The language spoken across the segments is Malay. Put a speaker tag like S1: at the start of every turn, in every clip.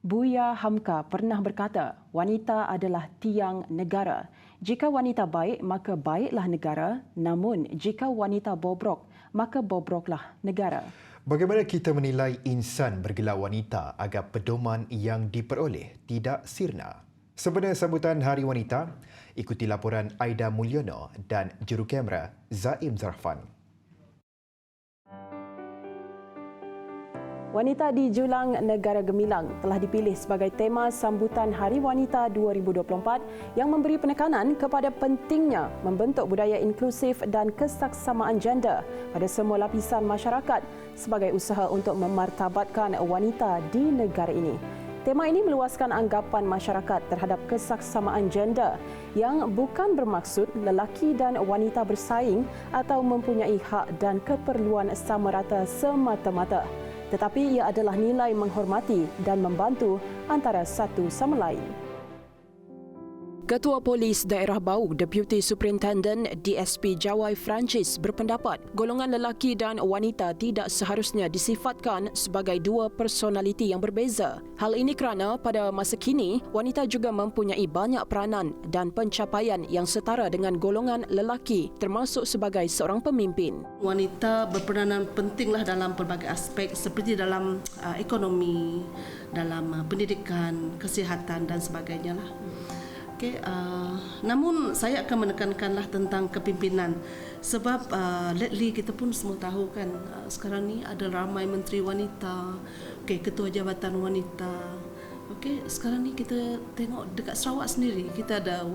S1: Buya Hamka pernah berkata, wanita adalah tiang negara. Jika wanita baik, maka baiklah negara. Namun, jika wanita bobrok, maka bobroklah negara.
S2: Bagaimana kita menilai insan bergelar wanita agar pedoman yang diperoleh tidak sirna? Sempena sambutan Hari Wanita, ikuti laporan Aida Mulyono dan jurukamera Zaim Zarfan.
S1: Wanita di Julang Negara Gemilang telah dipilih sebagai tema sambutan Hari Wanita 2024 yang memberi penekanan kepada pentingnya membentuk budaya inklusif dan kesaksamaan gender pada semua lapisan masyarakat sebagai usaha untuk memartabatkan wanita di negara ini. Tema ini meluaskan anggapan masyarakat terhadap kesaksamaan gender yang bukan bermaksud lelaki dan wanita bersaing atau mempunyai hak dan keperluan sama rata semata-mata. Tetapi ia adalah nilai menghormati dan membantu antara satu sama lain. Ketua Polis Daerah Bau, Deputy Superintendent DSP Jawai Francis berpendapat golongan lelaki dan wanita tidak seharusnya disifatkan sebagai dua personaliti yang berbeza. Hal ini kerana pada masa kini, wanita juga mempunyai banyak peranan dan pencapaian yang setara dengan golongan lelaki termasuk sebagai seorang pemimpin.
S3: Wanita berperanan pentinglah dalam pelbagai aspek seperti dalam ekonomi, dalam pendidikan, kesihatan dan sebagainya lah. Okay, namun saya akan menekankanlah tentang kepimpinan sebab lately kita pun semua tahu kan sekarang ni ada ramai menteri wanita, ketua jabatan wanita. Sekarang ni kita tengok dekat Sarawak sendiri kita ada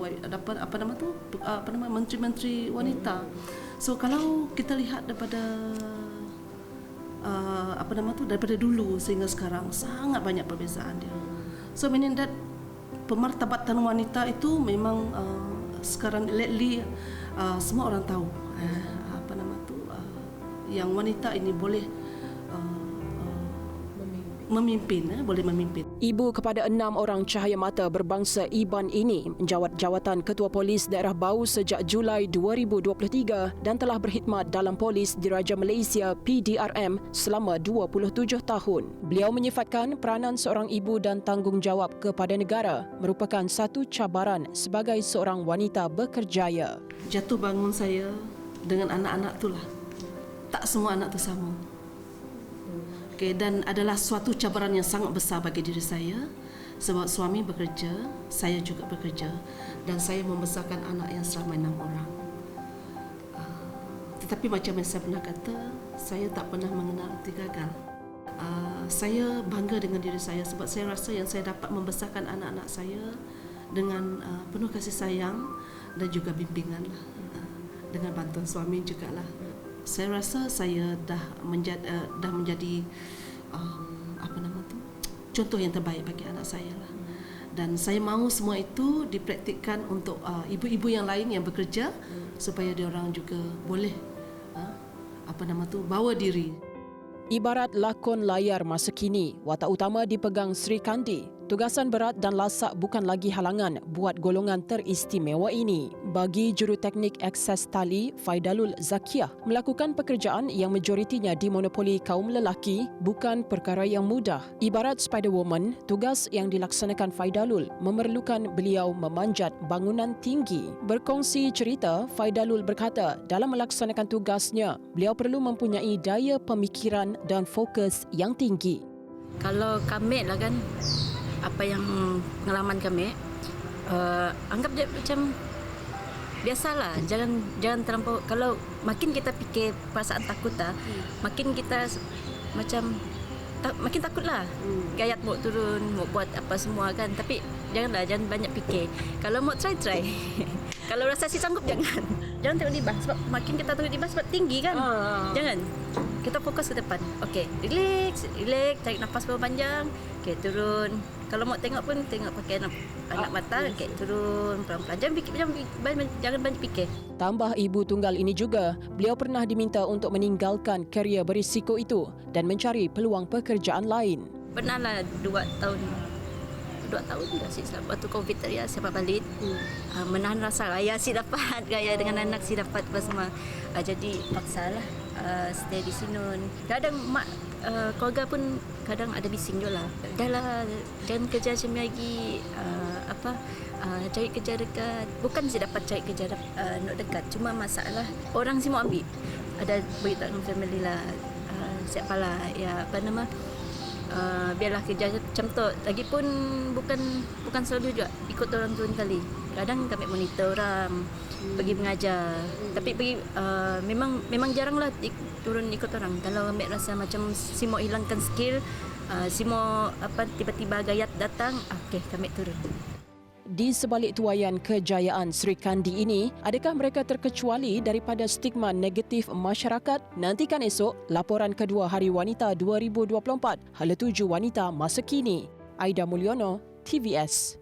S3: menteri-menteri wanita. So kalau kita lihat daripada daripada dulu sehingga sekarang sangat banyak perbezaan dia. So meaning that pemartabatan wanita itu memang sekarang lately semua orang tahu yang wanita ini boleh boleh memimpin.
S1: Ibu kepada 6 orang cahaya mata berbangsa Iban ini menjawat jawatan Ketua Polis Daerah Bau sejak Julai 2023 dan telah berkhidmat dalam Polis Diraja Malaysia PDRM selama 27 tahun. Beliau menyifatkan peranan seorang ibu dan tanggungjawab kepada negara merupakan satu cabaran sebagai seorang wanita berkerjaya.
S3: Jatuh bangun saya dengan anak-anak itulah. Tak semua anak itu sama. Dan adalah suatu cabaran yang sangat besar bagi diri saya sebab suami bekerja, saya juga bekerja dan saya membesarkan anak yang seramai 6 orang. Tetapi macam yang saya pernah kata, saya tak pernah mengenal arti gagal. Saya bangga dengan diri saya sebab saya rasa yang saya dapat membesarkan anak-anak saya dengan penuh kasih sayang dan juga bimbingan lah. Dengan bantuan suami jugalah. Saya rasa saya dah menjadi contoh yang terbaik bagi anak saya lah. Dan saya mahu semua itu dipraktikkan untuk ibu-ibu yang lain yang bekerja supaya diorang juga boleh bawa diri.
S1: Ibarat lakon layar masa kini, watak utama dipegang Sri Kandi. Tugasan berat dan lasak bukan lagi halangan buat golongan teristimewa ini. Bagi juruteknik akses tali Faidalul Zakiah, melakukan pekerjaan yang majoritinya dimonopoli kaum lelaki bukan perkara yang mudah. Ibarat Spider-Woman, tugas yang dilaksanakan Faidalul memerlukan beliau memanjat bangunan tinggi. Berkongsi cerita, Faidalul berkata dalam melaksanakan tugasnya, beliau perlu mempunyai daya pemikiran dan fokus yang tinggi.
S4: Kalau kami lah kan, apa yang pengalaman kami, anggap dia macam biasalah, jangan terlampau. Kalau makin kita fikir perasaan takut makin kita macam makin takutlah. Gayat mau turun, mau buat apa semua kan. Tapi jangan banyak fikir. Kalau mau try. Kalau rasa si sanggup jangan tengok di bawah sebab makin kita tengok di bawah sebab tinggi kan. Jangan. Kita fokus ke depan. Okey, relax, tarik nafas panjang. Okey, turun. Kalau mau tengok pun tengok pakai anak mata. Okey, turun pelan-pelan. Jangan banyak fikir.
S1: Tambah ibu tunggal ini juga, beliau pernah diminta untuk meninggalkan kerjaya berisiko itu dan mencari peluang pekerjaan lain.
S4: Pernahlah 2 tahun dah si waktu COVID tadi saya balik. Menahan rasa ayah si dapat gaya dengan anak si dapat apa semua. Jadi paksalah stay di sini. Kadang mak keluarga pun kadang ada bising juga lah. Dah lah, jangan kerja macam ni lagi. Cari kerja dekat. Bukan saya dapat cari kerja nak dekat. Cuma masalah orang semua ambil. Ada beritahu dengan family lah. Siapa lah, ya apa nama, biarlah kerja macam tu. Lagipun bukan selalu juga ikut orang turun kali. Kadang kami monitor orang, pergi mengajar. Tapi pergi memang jaranglah turun ikut orang. Kalau kami rasa macam si mau hilangkan skill, si mau tiba-tiba gayat datang, okey kami turun.
S1: Di sebalik tuaian kejayaan Sri Kandi ini, adakah mereka terkecuali daripada stigma negatif masyarakat? Nantikan esok laporan kedua Hari Wanita 2024, Hala 7 Wanita Masa Kini. Aida Mulyono, TVS.